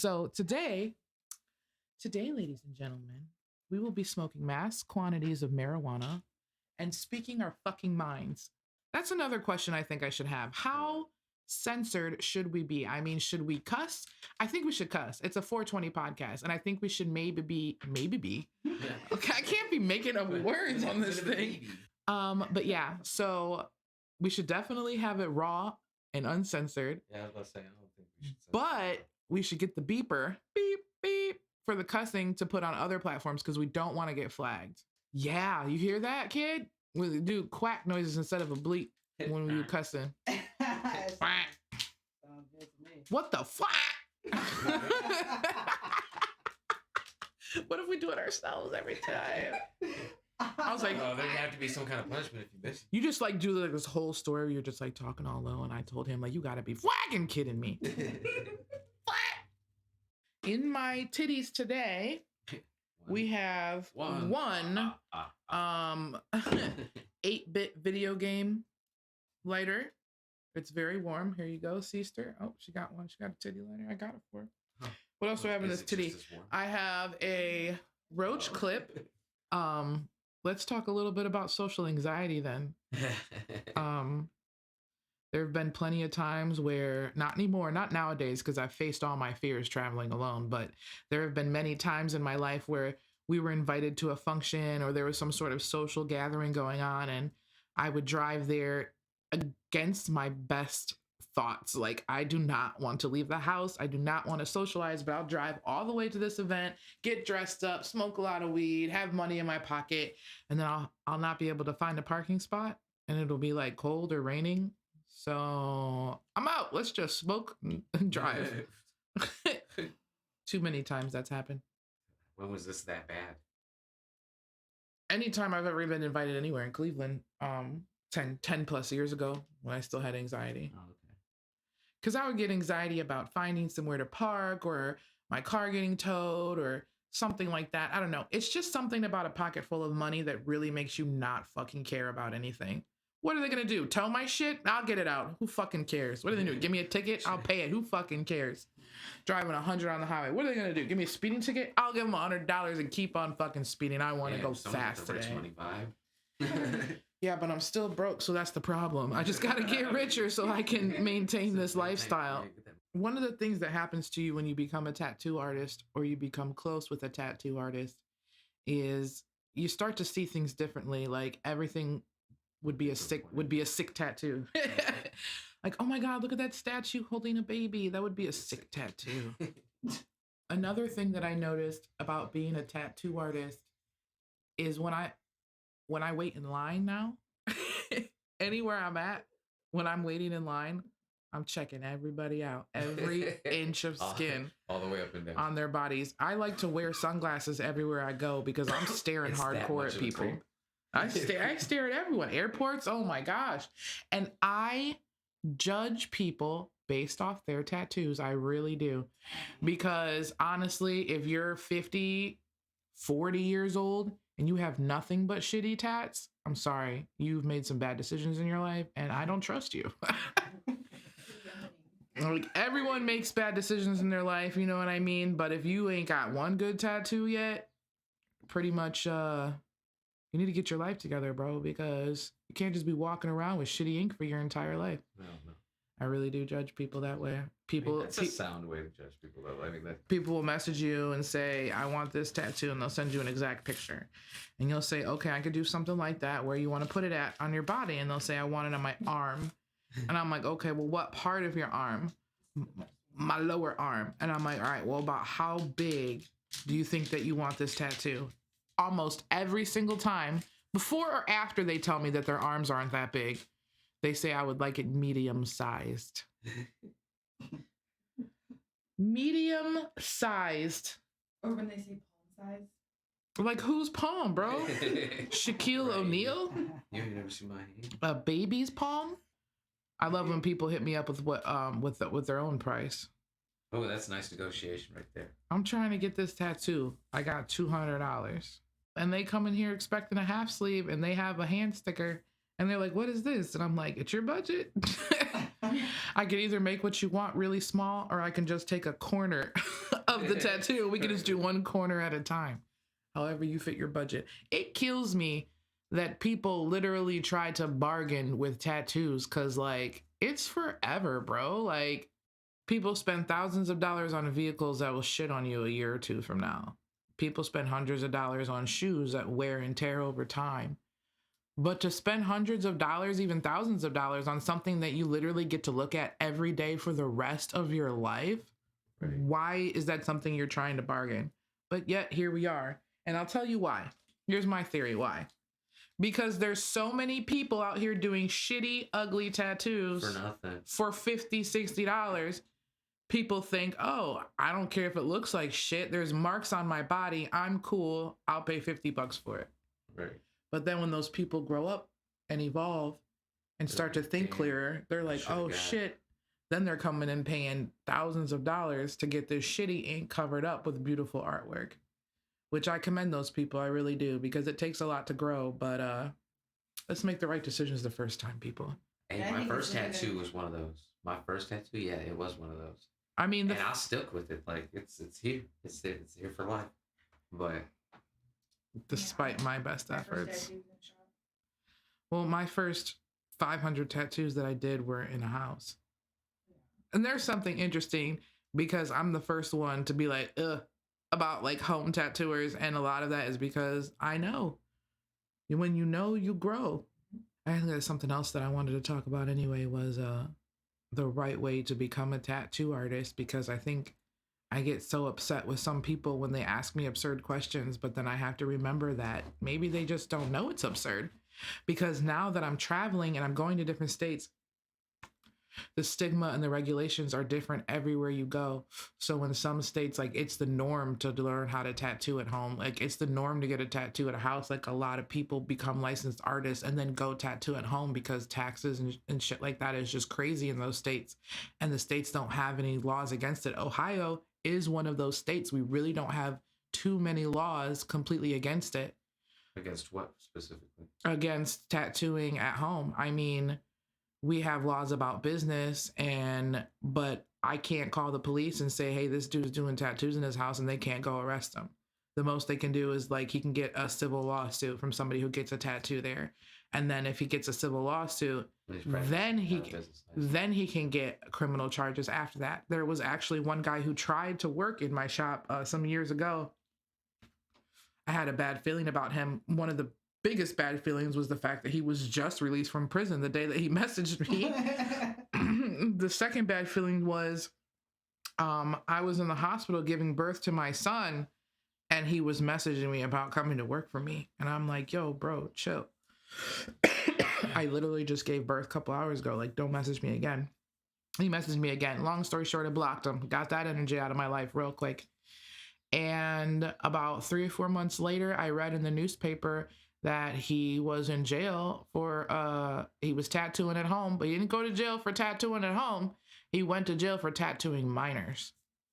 So today, ladies and gentlemen, we will be smoking mass quantities of marijuana and speaking our fucking minds. That's another question I think I should have. How censored should we be? I mean, should we cuss? I think we should cuss. It's a 420 podcast, and I think we should maybe be. Okay, I can't be making up words on this thing. But yeah, so we should definitely have it raw and uncensored. Yeah, I was about to say, I don't think we should. But we should get the beeper, beep, beep, for the cussing to put on other platforms because we don't want to get flagged. Yeah, you hear that, kid? We do quack noises instead of a bleep when we do cussing. What the fuck? What if we do it ourselves every time? I was like, there'd have to be some kind of punishment if you miss. You just like do like this whole story where you're just like talking all low, and I told him like, you gotta be flagging kidding me. In my titties today, we have one 8-bit video game lighter. It's very warm. Here you go, sister. Oh, she got one. She got a titty lighter. I got it for her. Huh. What else do I have in this titty? I have a roach clip. Let's talk a little bit about social anxiety then. There have been plenty of times where, not anymore, not nowadays, because I've faced all my fears traveling alone, but there have been many times in my life where we were invited to a function or there was some sort of social gathering going on, and I would drive there against my best thoughts. Like, I do not want to leave the house. I do not want to socialize, but I'll drive all the way to this event, get dressed up, smoke a lot of weed, have money in my pocket, and then I'll not be able to find a parking spot, and it'll be like cold or raining. So I'm out. Let's just smoke and drive. Too many times that's happened. When was this that bad? Anytime I've ever been invited anywhere in Cleveland, 10 plus years ago when I still had anxiety. Oh, okay. Because I would get anxiety about finding somewhere to park or my car getting towed or something like that. I don't know. It's just something about a pocket full of money that really makes you not fucking care about anything. What are they going to do? Tow my shit? I'll get it out. Who fucking cares? What are they going to do? Give me a ticket? I'll pay it. Who fucking cares? Driving 100 on the highway. What are they going to do? Give me a speeding ticket? I'll give them $100 and keep on fucking speeding. I want to go fast today. Rich money vibe. Yeah, but I'm still broke, so that's the problem. I just got to get richer so I can maintain this lifestyle. One of the things that happens to you when you become a tattoo artist or you become close with a tattoo artist is you start to see things differently. Like everything would be a sick tattoo. Like, oh my God, look at that statue holding a baby. That would be a sick tattoo. Another thing that I noticed about being a tattoo artist is when I wait in line now, anywhere I'm at, when I'm waiting in line, I'm checking everybody out, every inch of skin all the way up and down on their bodies. I like to wear sunglasses everywhere I go because I'm staring hardcore at people. I stare at everyone. Airports, oh my gosh. And I judge people based off their tattoos. I really do. Because honestly, if you're 50, 40 years old and you have nothing but shitty tats, I'm sorry. You've made some bad decisions in your life and I don't trust you. Like, everyone makes bad decisions in their life, you know what I mean? But if you ain't got one good tattoo yet, pretty much, you need to get your life together, bro, because you can't just be walking around with shitty ink for your entire life. No. I really do judge people that way. That's a sound way to judge people that way. I mean, people will message you and say, I want this tattoo, and they'll send you an exact picture. And you'll say, okay, I could do something like that. Where you want to put it at on your body? And they'll say, I want it on my arm. And I'm like, okay, well, what part of your arm? My lower arm. And I'm like, all right, well, about how big do you think that you want this tattoo? Almost every single time, before or after they tell me that their arms aren't that big, they say I would like it medium sized. Medium sized. Or when they say palm size. Like, whose palm, bro? Shaquille O'Neal? You ain't never seen my hand. A baby's palm? I love when people hit me up with what with their own price. Oh, that's nice negotiation right there. I'm trying to get this tattoo. I got $200. And they come in here expecting a half sleeve and they have a hand sticker and they're like, what is this? And I'm like, it's your budget. I can either make what you want really small, or I can just take a corner of the tattoo. We can just do one corner at a time, however you fit your budget. It kills me that people literally try to bargain with tattoos, because like it's forever, bro. Like people spend thousands of dollars on vehicles that will shit on you a year or two from now. People spend hundreds of dollars on shoes that wear and tear over time. But to spend hundreds of dollars, even thousands of dollars on something that you literally get to look at every day for the rest of your life, right. Why is that something you're trying to bargain? But yet here we are. And I'll tell you why. Here's my theory why. Because there's so many people out here doing shitty, ugly tattoos for nothing. For $50, $60. People think, oh, I don't care if it looks like shit. There's marks on my body. I'm cool. I'll pay $50 for it. Right. But then when those people grow up and evolve and start to think clearer, they're like, oh shit. Then they're coming and paying thousands of dollars to get this shitty ink covered up with beautiful artwork, which I commend those people. I really do, because it takes a lot to grow. But let's make the right decisions the first time, people. Hey, my first tattoo was one of those. My first tattoo, yeah, it was one of those. I mean, and I'll stick with it. Like it's here. It's here for life. But despite my best efforts. Well, my first 500 tattoos that I did were in a house. And there's something interesting, because I'm the first one to be like, about like home tattooers. And a lot of that is because I know. When you know, you grow. I think there's something else that I wanted to talk about anyway, was the right way to become a tattoo artist, because I think I get so upset with some people when they ask me absurd questions, but then I have to remember that maybe they just don't know it's absurd. Because now that I'm traveling and I'm going to different states, the stigma and the regulations are different everywhere you go. So in some states, like it's the norm to learn how to tattoo at home. Like it's the norm to get a tattoo at a house. Like a lot of people become licensed artists and then go tattoo at home because taxes and shit like that is just crazy in those states. And the states don't have any laws against it. Ohio is one of those states. We really don't have too many laws completely against it. Against what specifically? Against tattooing at home. I mean, we have laws about business, but I can't call the police and say, hey, this dude's doing tattoos in his house, and they can't go arrest him. The most they can do is like he can get a civil lawsuit from somebody who gets a tattoo there. And then if he gets a civil lawsuit, then he can get criminal charges after that. There was actually one guy who tried to work in my shop some years ago. I had a bad feeling about him. One of the biggest bad feelings was the fact that he was just released from prison the day that he messaged me. The second bad feeling was I was in the hospital giving birth to my son, and he was messaging me about coming to work for me. And I'm like, yo, bro, chill. I literally just gave birth a couple hours ago. Like, don't message me again. He messaged me again. Long story short, I blocked him. Got that energy out of my life real quick. And about 3 or 4 months later, I read in the newspaper that he was in jail for, he was tattooing at home, but he didn't go to jail for tattooing at home. He went to jail for tattooing minors.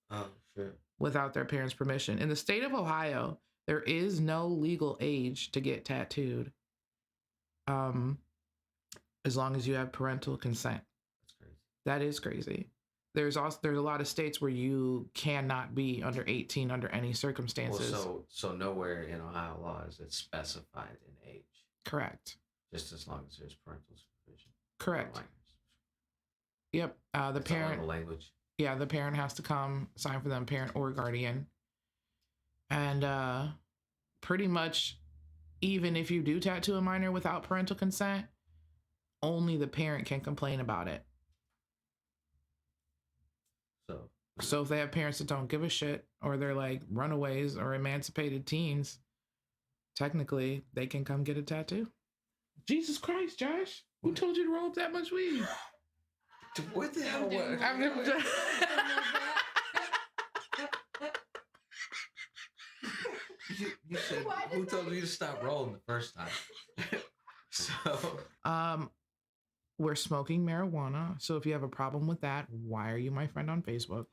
Oh, shit. Without their parents' permission. In the state of Ohio, there is no legal age to get tattooed. As long as you have parental consent. That's crazy. That is crazy. There's a lot of states where you cannot be under 18 under any circumstances. Well, so nowhere in Ohio law is it specified in age. Correct. Just as long as there's parental supervision. Correct. Yep. The parent. The language. Yeah, the parent has to come sign for them, parent or guardian. And pretty much, even if you do tattoo a minor without parental consent, only the parent can complain about it. So if they have parents that don't give a shit, or they're like runaways or emancipated teens, technically they can come get a tattoo. Jesus Christ, Josh. Who told you to roll up that much weed? What the hell? I've never done. You said, who told you to stop rolling the first time? So. We're smoking marijuana. So if you have a problem with that, why are you my friend on Facebook?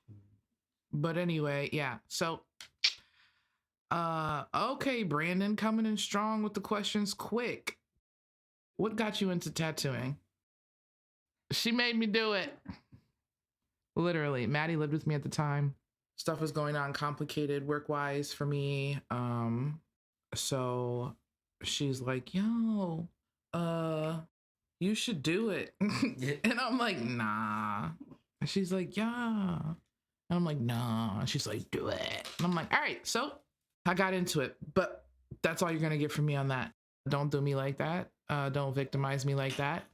But anyway, yeah. So, okay, Brandon, coming in strong with the questions quick. What got you into tattooing? She made me do it. Literally. Maddie lived with me at the time. Stuff was going on complicated work-wise for me. So she's like, yo, you should do it. And I'm like, nah. And she's like, yeah. And I'm like, nah. And she's like, do it. And I'm like, all right. So I got into it, but that's all you're going to get from me on that. Don't do me like that. Don't victimize me like that.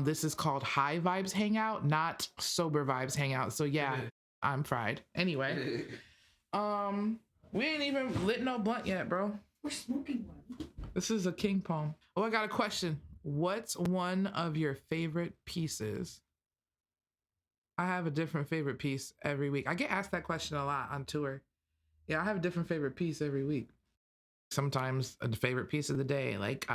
This is called HighVibes Hangout, not Sober Vibes Hangout. So yeah, I'm fried. Anyway, we ain't even lit no blunt yet, bro. We're smoking one. This is a king palm. Oh, I got a question. What's one of your favorite pieces? I have a different favorite piece every week. I get asked that question a lot on tour. Yeah, I have a different favorite piece every week. Sometimes a favorite piece of the day, like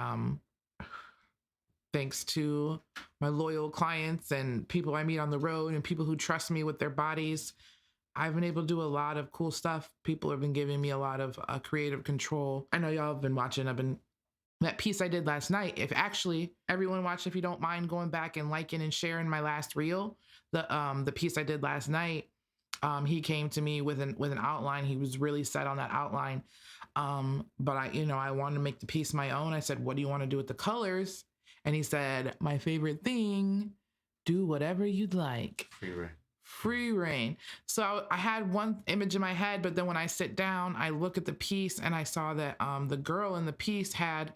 thanks to my loyal clients and people I meet on the road and people who trust me with their bodies, I've been able to do a lot of cool stuff. People have been giving me a lot of creative control. I know y'all have been watching. That piece I did last night. If actually everyone watch, if you don't mind going back and liking and sharing my last reel, the piece I did last night, he came to me with an outline. He was really set on that outline. But I wanted to make the piece my own. I said, what do you want to do with the colors? And he said, my favorite thing, do whatever you'd like. Free reign. So I had one image in my head, but then when I sit down, I look at the piece and I saw that the girl in the piece had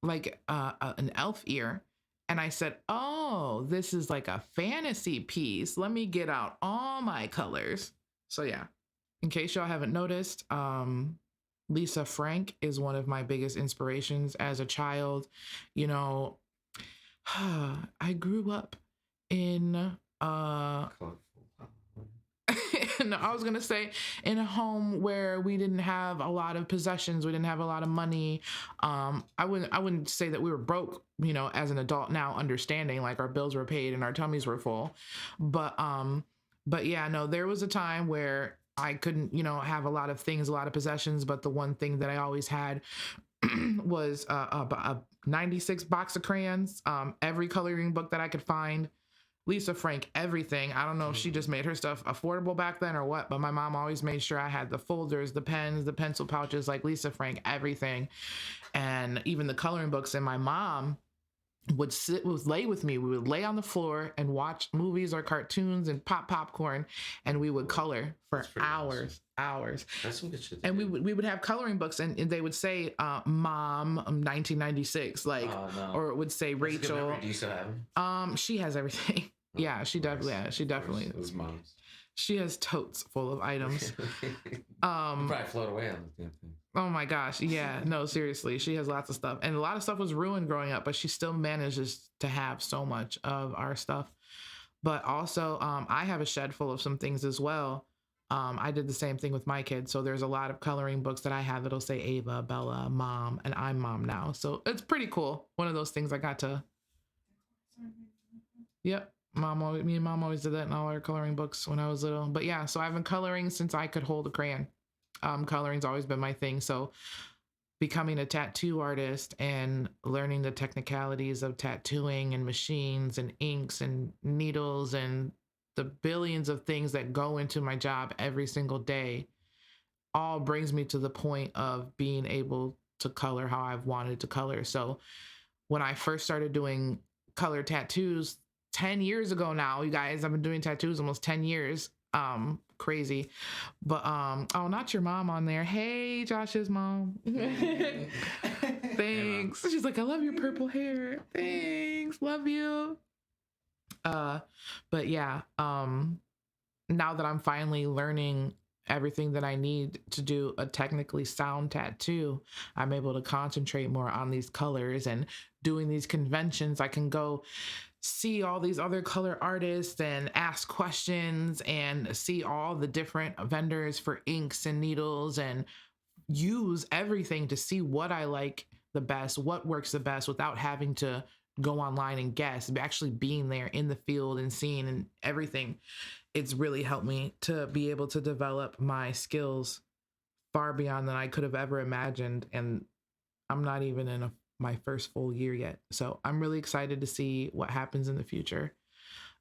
like an elf ear. And I said, oh, this is like a fantasy piece. Let me get out all my colors. So yeah, in case y'all haven't noticed, Lisa Frank is one of my biggest inspirations as a child. You know, I grew up in no, I was gonna say in a home where we didn't have a lot of possessions, we didn't have a lot of money. I wouldn't say that we were broke, as an adult now, understanding like our bills were paid and our tummies were full. But yeah, no, there was a time where I couldn't, have a lot of things, a lot of possessions, but the one thing that I always had was a 96 box of crayons, every coloring book that I could find. Lisa Frank, everything. I don't know if she just made her stuff affordable back then or what, but my mom always made sure I had the folders, the pens, the pencil pouches, like Lisa Frank, everything. And even the coloring books. And my mom would lay with me. We would lay on the floor and watch movies or cartoons and pop popcorn, and we would color for hours. That's some good shit. And we would have coloring books, and they would say, "Mom, 1996," like, no. or it would say Rachel. Do you still have them? She has everything. Yeah, she definitely. It was mom's. She has totes full of items. Probably float away on the damn thing. Oh my gosh, yeah, no, seriously, she has lots of stuff, and a lot of stuff was ruined growing up, but she still manages to have so much of our stuff. But also, I have a shed full of some things as well. I did the same thing with my kids, so there's a lot of coloring books that I have that'll say Ava, Bella, Mom, and I'm Mom now. So it's pretty cool. One of those things I got to. Yep. Me and mom always did that in all our coloring books when I was little. But yeah, so I've been coloring since I could hold a crayon. Coloring's always been my thing. So becoming a tattoo artist and learning the technicalities of tattooing and machines and inks and needles and the billions of things that go into my job every single day all brings me to the point of being able to color how I've wanted to color. So when I first started doing color tattoos 10 years ago now, you guys, I've been doing tattoos almost 10 years. Crazy. But oh, not your mom on there. Hey, Josh's mom. Thanks. Hey, she's like, I love your purple hair. Thanks. Love you. But yeah, now that I'm finally learning everything that I need to do a technically sound tattoo, I'm able to concentrate more on these colors and doing these conventions. I can go see all these other color artists and ask questions and see all the different vendors for inks and needles and use everything to see what I like the best, what works the best without having to go online and guess, actually being there in the field and seeing and everything. It's really helped me to be able to develop my skills far beyond than I could have ever imagined. And I'm not even in my first full year yet. So I'm really excited to see what happens in the future.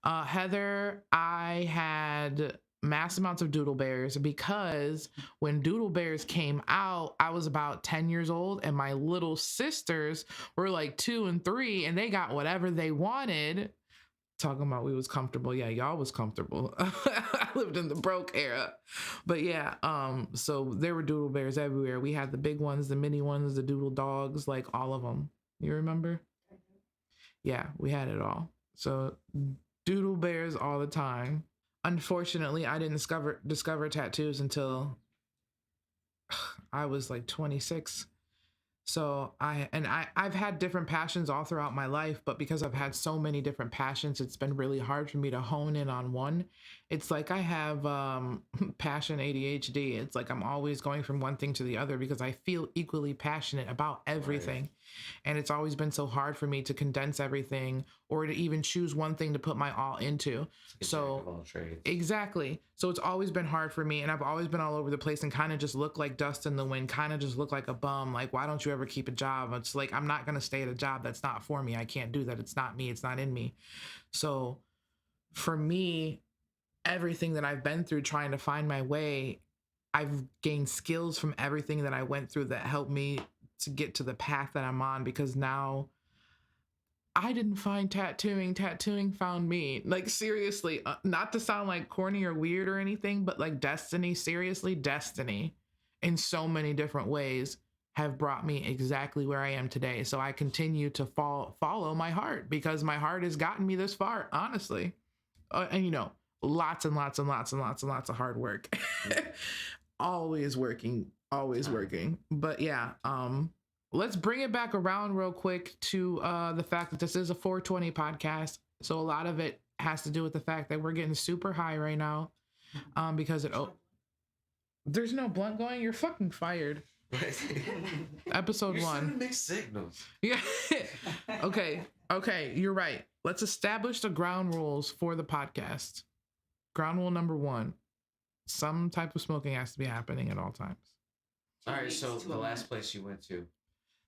Heather, I had mass amounts of doodle bears because when doodle bears came out, I was about 10 years old and my little sisters were like 2 and 3 and they got whatever they wanted. Talking about we was comfortable. Yeah, y'all was comfortable. I lived in the broke era. But yeah, so there were doodle bears everywhere. We had the big ones, the mini ones, the doodle dogs, like all of them. You remember? Yeah, we had it all. So doodle bears all the time. Unfortunately, I didn't discover tattoos until I was like 26. So I've had different passions all throughout my life, but because I've had so many different passions, it's been really hard for me to hone in on one. It's like I have passion ADHD. It's like I'm always going from one thing to the other because I feel equally passionate about everything. Right. And it's always been so hard for me to condense everything or to even choose one thing to put my all into. So exactly. So it's always been hard for me, and I've always been all over the place and kind of just look like dust in the wind, kind of just look like a bum. Like, why don't you ever keep a job? It's like, I'm not going to stay at a job that's not for me. I can't do that. It's not me. It's not in me. So for me, everything that I've been through trying to find my way, I've gained skills from everything that I went through that helped me to get to the path that I'm on, because now I didn't find tattooing found me. Like, seriously, not to sound like corny or weird or anything, but like destiny, seriously, destiny in so many different ways have brought me exactly where I am today. So I continue to follow my heart because my heart has gotten me this far, honestly. And you know, lots and lots and lots and lots and lots of hard work. Always working. But yeah, let's bring it back around real quick to the fact that this is a 420 podcast. So a lot of it has to do with the fact that we're getting super high right now because there's no blunt going. You're fucking fired. Episode 1. Mixed signals. Yeah. Okay. You're right. Let's establish the ground rules for the podcast. Ground rule number 1. Some type of smoking has to be happening at all times. All right. So the last place you went to?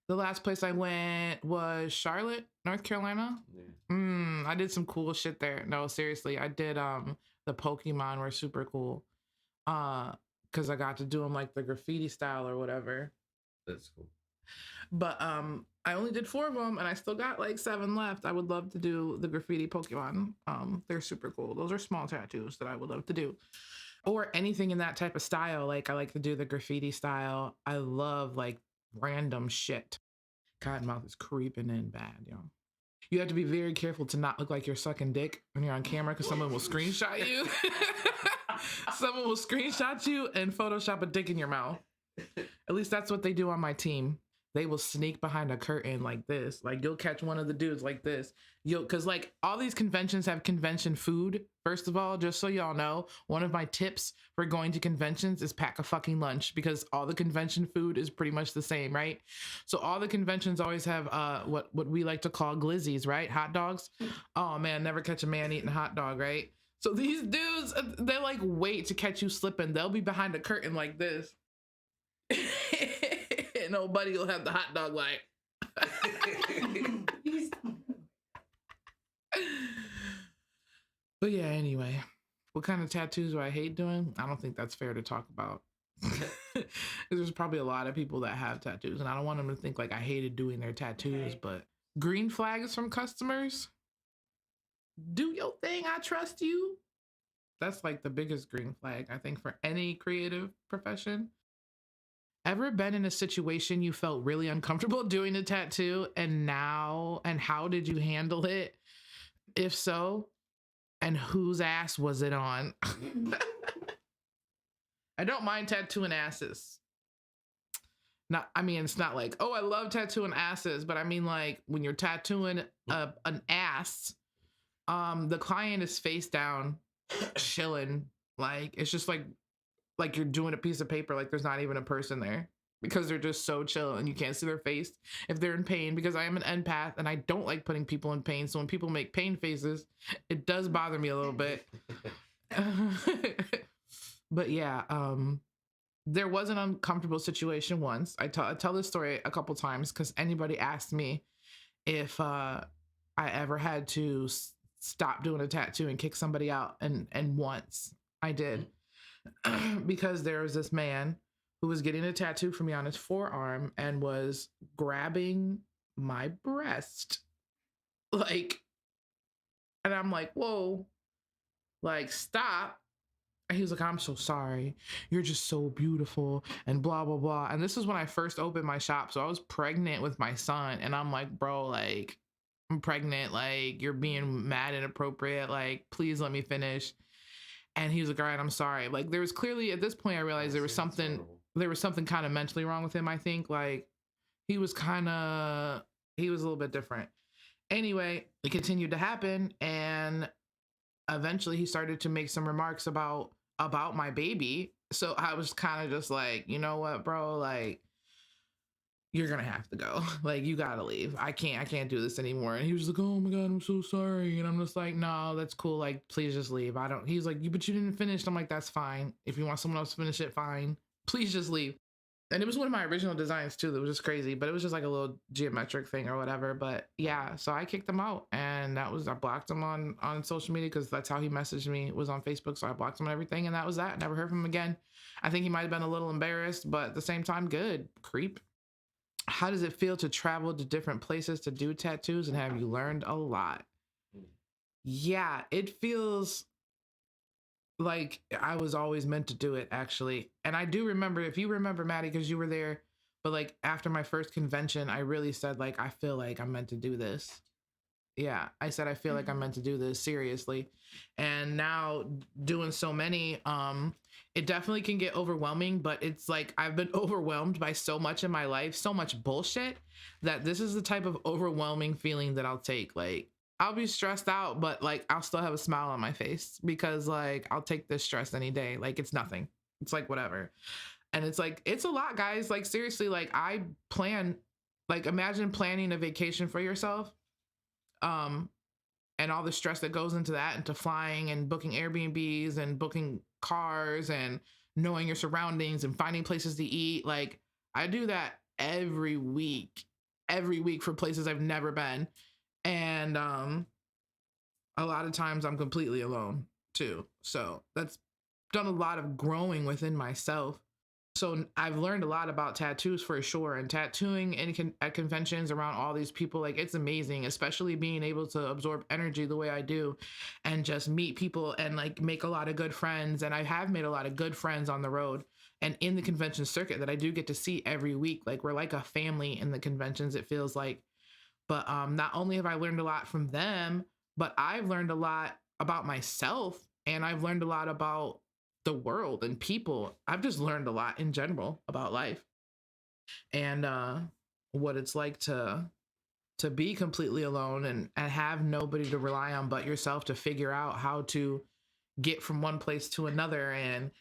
The last place I went was Charlotte, North Carolina. Yeah. I did some cool shit there. No, seriously, I did. The Pokemon were super cool. Because I got to do them like the graffiti style or whatever. That's cool. But I only did 4 of them, and I still got like 7 left. I would love to do the graffiti Pokemon. They're super cool. Those are small tattoos that I would love to do. Or anything in that type of style. Like, I like to do the graffiti style. I love like random shit. Cottonmouth is creeping in bad, yo. You have to be very careful to not look like you're sucking dick when you're on camera, because someone will screenshot you. Someone will screenshot you and Photoshop a dick in your mouth. At least that's what they do on my team. They will sneak behind a curtain like this. Like, you'll catch one of the dudes like this. Because like all these conventions have convention food. First of all, just so y'all know, one of my tips for going to conventions is pack a fucking lunch, because all the convention food is pretty much the same, right? So all the conventions always have what we like to call glizzies, right? Hot dogs. Oh man, never catch a man eating a hot dog, right? So these dudes, they like wait to catch you slipping. They'll be behind a curtain like this. And nobody will have the hot dog like. But yeah, anyway, what kind of tattoos do I hate doing? I don't think that's fair to talk about. There's probably a lot of people that have tattoos, and I don't want them to think like I hated doing their tattoos. Okay. But green flags from customers. Do your thing, I trust you. That's like the biggest green flag, I think, for any creative profession. Ever been in a situation you felt really uncomfortable doing a tattoo, and how did you handle it? If so, and whose ass was it on? I don't mind tattooing asses. It's not like, oh, I love tattooing asses, but I mean like when you're tattooing an ass, the client is face down, chilling. Like, it's just like you're doing a piece of paper, like there's not even a person there, because they're just so chill and you can't see their face if they're in pain, because I am an empath and I don't like putting people in pain. So when people make pain faces, it does bother me a little bit. But yeah, there was an uncomfortable situation once. I tell this story a couple times because anybody asked me if I ever had to stop doing a tattoo and kick somebody out. And once I did, because there was this man who was getting a tattoo for me on his forearm and was grabbing my breast. Like, and I'm like, whoa, like, stop. And he was like, I'm so sorry. You're just so beautiful and blah, blah, blah. And this is when I first opened my shop. So I was pregnant with my son. And I'm like, bro, like, I'm pregnant. Like, you're being mad inappropriate. Like, please let me finish. And he was like, all right, I'm sorry. Like, there was clearly, at this point, I realized there was something kind of mentally wrong with him, I think. Like, he was a little bit different. Anyway, it continued to happen. And eventually he started to make some remarks about my baby. So I was kind of just like, you know what, bro, like, you're gonna have to go. Like, you gotta leave. I can't do this anymore. And he was like, oh my God, I'm so sorry. And I'm just like, no, that's cool. Like, please just leave. He's like, but you didn't finish. I'm like, that's fine. If you want someone else to finish it, fine. Please just leave. And it was one of my original designs too. That was just crazy, but it was just like a little geometric thing or whatever. But yeah, so I kicked him out, and I blocked him on social media because that's how he messaged me, was on Facebook. So I blocked him and everything, and that was that. Never heard from him again. I think he might have been a little embarrassed, but at the same time, good. Creep. How does it feel to travel to different places to do tattoos, and have you learned a lot? Yeah, it feels like I was always meant to do it, actually. And I do remember, if you remember, Maddie, because you were there, but like after my first convention, I really said, like, I feel like I'm meant to do this. Yeah, I said, I feel like I'm meant to do this, seriously. And now doing so many, it definitely can get overwhelming, but it's like I've been overwhelmed by so much in my life, so much bullshit, that this is the type of overwhelming feeling that I'll take. Like, I'll be stressed out, but like I'll still have a smile on my face because like I'll take this stress any day. Like, it's nothing. It's like whatever. And it's like, it's a lot, guys. Like, seriously, like I plan, like, imagine planning a vacation for yourself. And all the stress that goes into that, into flying and booking Airbnbs and booking cars and knowing your surroundings and finding places to eat. Like, I do that every week for places I've never been. And a lot of times I'm completely alone too. So that's done a lot of growing within myself. So I've learned a lot about tattoos for sure, and tattooing at conventions around all these people, like, it's amazing, especially being able to absorb energy the way I do and just meet people and like make a lot of good friends. And I have made a lot of good friends on the road and in the convention circuit that I do get to see every week. Like, we're like a family in the conventions, it feels like. But not only have I learned a lot from them, but I've learned a lot about myself, and I've learned a lot about the world and people. I've just learned a lot in general about life and what it's like to be completely alone and have nobody to rely on but yourself to figure out how to get from one place to another, and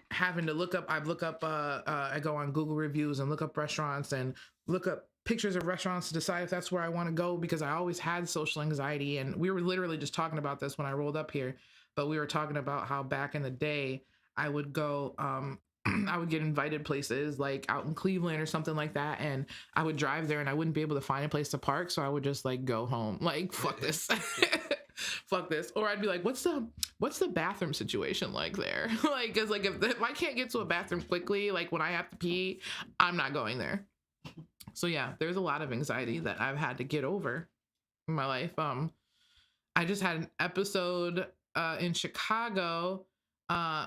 having to I go on Google reviews and look up restaurants and look up pictures of restaurants to decide if that's where I want to go, because I always had social anxiety. And we were literally just talking about this when I rolled up here, but we were talking about how back in the day I would go, I would get invited places like out in Cleveland or something like that, and I would drive there and I wouldn't be able to find a place to park, so I would just like go home, like, fuck this. Fuck this. Or I'd be like, what's the bathroom situation like there? Like, cause like if I can't get to a bathroom quickly, like when I have to pee, I'm not going there. So yeah, there's a lot of anxiety that I've had to get over in my life. I just had an episode in Chicago.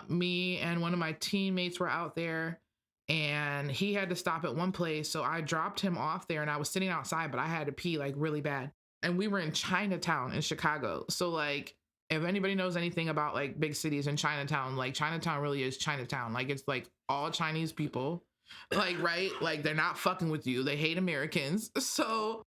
Me and one of my teammates were out there, and he had to stop at one place, so I dropped him off there, and I was sitting outside, but I had to pee like really bad. And we were in Chinatown in Chicago. So like, if anybody knows anything about like big cities in Chinatown, like Chinatown really is Chinatown. Like, it's like all Chinese people, like, right? Like, they're not fucking with you. They hate Americans. So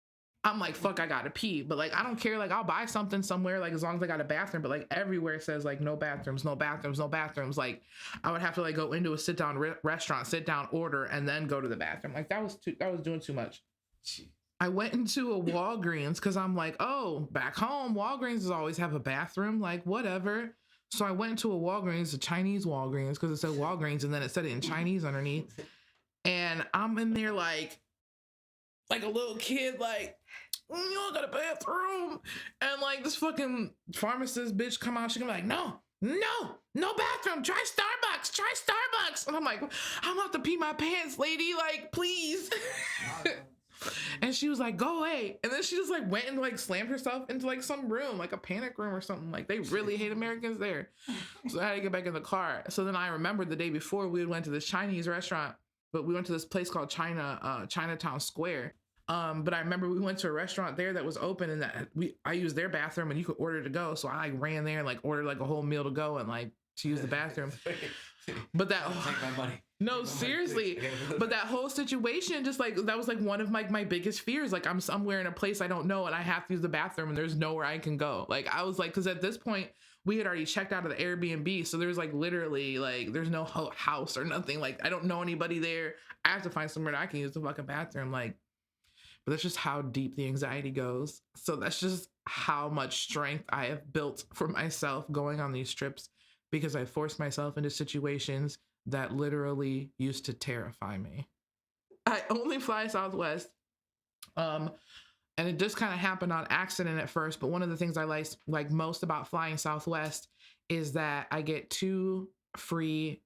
I'm like, fuck, I gotta pee. But like, I don't care. Like, I'll buy something somewhere, like, as long as I got a bathroom. But like, everywhere it says like no bathrooms, no bathrooms, no bathrooms. Like, I would have to like go into a sit down restaurant, sit down, order, and then go to the bathroom. Like, that was doing too much. I went into a Walgreens because I'm like, oh, back home, Walgreens always have a bathroom, like, whatever. So I went into a Walgreens, a Chinese Walgreens, because it said Walgreens and then it said it in Chinese underneath. And I'm in there like a little kid, like you don't got a bathroom. And like this fucking pharmacist bitch come out, she gonna be like, no bathroom, try Starbucks. And I'm like, I'm about to pee my pants, lady, like, please. And she was like, go away. And then she just like went and like slammed herself into like some room, like a panic room or something. Like they really hate Americans there. So I had to get back in the car. So then I remembered the day before we went to this Chinese restaurant, but we went to this place called Chinatown Square. But I remember we went to a restaurant there that was open, and that I used their bathroom, and you could order to go. So I like ran there and like ordered like a whole meal to go and like to use the bathroom. But that take my money. No, seriously. But that whole situation, just like that was like one of my biggest fears. Like I'm somewhere in a place I don't know and I have to use the bathroom and there's nowhere I can go. Like I was like, because at this point we had already checked out of the Airbnb, so there's like literally like there's no house or nothing. Like I don't know anybody there. I have to find somewhere that I can use the fucking bathroom. Like, but that's just how deep the anxiety goes. So that's just how much strength I have built for myself going on these trips, because I forced myself into situations that literally used to terrify me. I only fly Southwest. And it just kind of happened on accident at first. But one of the things I like most about flying Southwest is that I get 2 free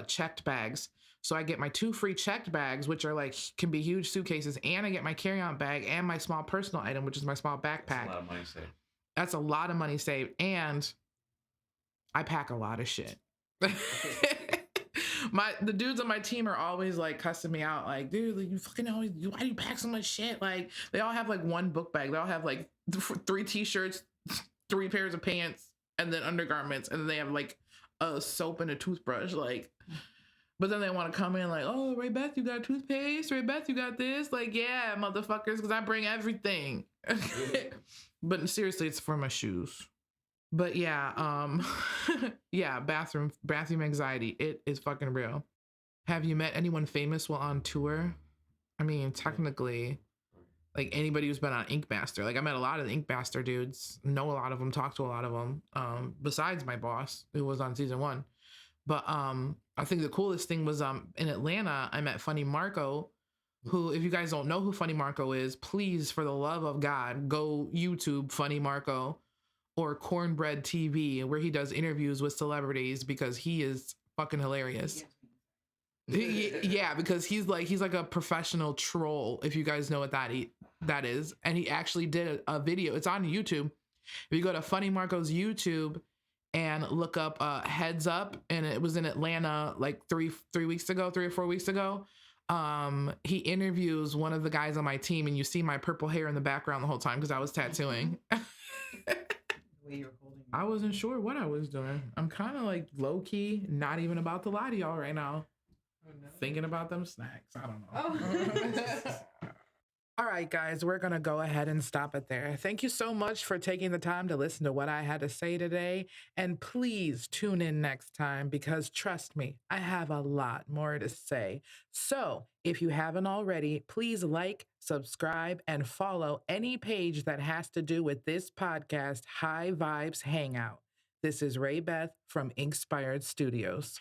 checked bags. So I get my 2 free checked bags, which are like, can be huge suitcases. And I get my carry-on bag and my small personal item, which is my small backpack. That's a lot of money saved. That's a lot of money saved. And I pack a lot of shit. The dudes on my team are always like cussing me out, like, dude, like, you fucking always, why do you pack so much shit? Like they all have like one book bag. They all have like 3 t-shirts, 3 pairs of pants, and then undergarments, and then they have like a soap and a toothbrush. Like, but then they want to come in like, oh, Ray Beth, you got toothpaste? Ray Beth, you got this? Like, yeah, motherfuckers, because I bring everything. But seriously, it's for my shoes. But yeah, yeah, bathroom anxiety. It is fucking real. Have you met anyone famous while on tour? I mean, technically, like anybody who's been on Ink Master. Like I met a lot of the Ink Master dudes, know a lot of them, talk to a lot of them. Besides my boss, who was on season 1. But I think the coolest thing was in Atlanta, I met Funny Marco, who, if you guys don't know who Funny Marco is, please, for the love of God, go YouTube Funny Marco or Cornbread TV, where he does interviews with celebrities, because he is fucking hilarious. Yeah, because he's like a professional troll, if you guys know what that is. And he actually did a video. It's on YouTube. If you go to Funny Marco's YouTube and look up Heads Up, and it was in Atlanta like 3 or 4 weeks ago. He interviews one of the guys on my team, and you see my purple hair in the background the whole time because I was tattooing. I wasn't sure what I was doing. I'm kind of like low key, not even about to lie to y'all right now. Oh, no. Thinking about them snacks. I don't know. Oh. All right, guys, we're going to go ahead and stop it there. Thank you so much for taking the time to listen to what I had to say today. And please tune in next time, because trust me, I have a lot more to say. So if you haven't already, please like, subscribe, and follow any page that has to do with this podcast, High Vibes Hangout. This is Ray Beth from Inkspired Studios.